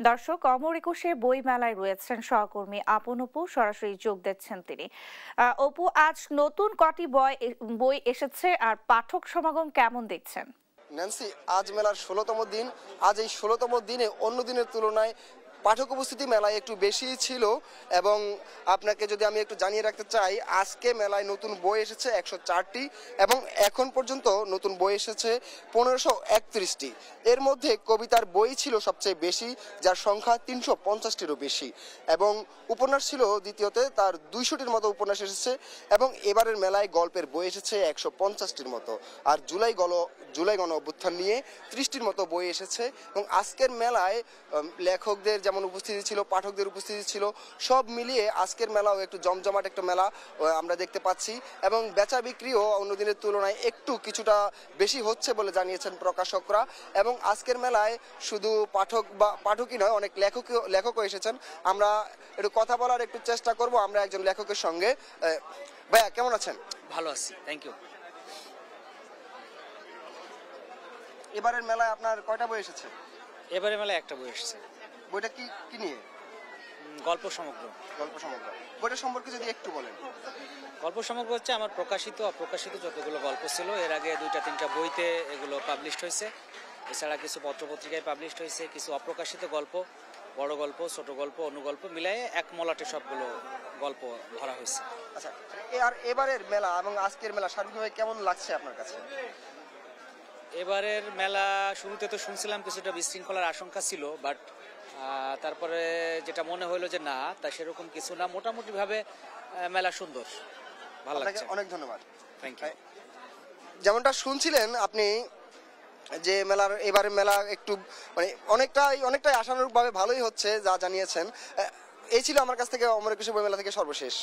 দর্শক, অমর একুশে বই মেলায় রয়েছেন সহকর্মী আপন অপু, সরাসরি যোগ দিচ্ছেন তিনি। অপু, আজ নতুন কটি বই এসেছে আর পাঠক সমাগম কেমন দেখছেন? ন্যান্সি, আজ মেলার ১৬তম দিন। আজ এই ১৬তম দিনে অন্য দিনের তুলনায় পাঠক উপস্থিতি মেলায় একটু বেশি ছিল। এবং আপনাকে যদি আমি একটু জানিয়ে রাখতে চাই, আজকে মেলায় নতুন বই এসেছে ১০৪টি এবং এখন পর্যন্ত নতুন বই এসেছে ১৫৩১টি। এর মধ্যে কবিতার বই ছিল সবচেয়ে বেশি, যার সংখ্যা ৩৫০টিরও বেশি, এবং উপন্যাস ছিল দ্বিতীয়তে, তার ২০০টির মতো উপন্যাস এসেছে। এবং এবারের মেলায় গল্পের বই এসেছে ১৫০টির মতো। আর জুলাই গণ অভ্যুত্থান নিয়ে ৩০টির মতো বই এসেছে। এবং আজকের মেলায় লেখকদের যেমন উপস্থিতি ছিল, পাঠকদের উপস্থিতি ছিল, সব মিলিয়ে আজকের মেলাও একটু জমজমাট একটা মেলা আমরা দেখতে পাচ্ছি। এবং বেচা বিক্রিও অন্য দিনের তুলনায় একটু কিছুটা বেশি হচ্ছে বলে জানিয়েছেন প্রকাশকরা। এবং আজকের মেলায় শুধু পাঠকই নয়, অনেক লেখকও এসেছেন। আমরা একটু কথা বলার একটু চেষ্টা করব আমরা একজন লেখকের সঙ্গে। ভাইয়া, কেমন আছেন? ভালো আছি, থ্যাংক ইউ। এবারের মেলায় আপনার কয়টা বই এসেছে? এবারে মেলায় একটা বই এসেছে। বইটা কি কি নিয়ে? গল্প সমগ্র। গল্প সমগ্র। বইটা সম্পর্কে যদি একটু বলেন। গল্প সমগ্র হচ্ছে আমার প্রকাশিত অপ্রকাশিত যতগুলো গল্প ছিল, এর আগে ২-৩টা বইতে এগুলো পাবলিশড হয়েছে। এছাড়া কিছু পত্রপত্রিকায় পাবলিশড হয়েছে, কিছু অপ্রকাশিত গল্প, বড় গল্প, ছোট গল্প, অনুগল্প মিলাই এক মলাটে সবগুলো গল্প ভরা হয়েছে। আচ্ছা, আর এবারের মেলা এবং আজকের মেলা সার্বিকভাবে কেমন লাগছে আপনার কাছে? এবারের মেলা শুরুতে তো শুনছিলাম কিছুটা বিশৃঙ্খলার আশঙ্কা ছিল, বাট তারপরে যেটা মনে হলো যে না, তা সেরকম কিছু না, মোটামুটি ভাবে মেলা সুন্দর, ভালো লাগছে। অনেক ধন্যবাদ। Thank you. যেমনটা শুনছিলেন আপনি, যে এবারের মেলা একটু মানে অনেকটাই আশানুরূপভাবে ভালোই হচ্ছে যা জানিয়েছেন। এই ছিল আমার কাছ থেকে অমর একুশে বই মেলা থেকে সর্বশেষ।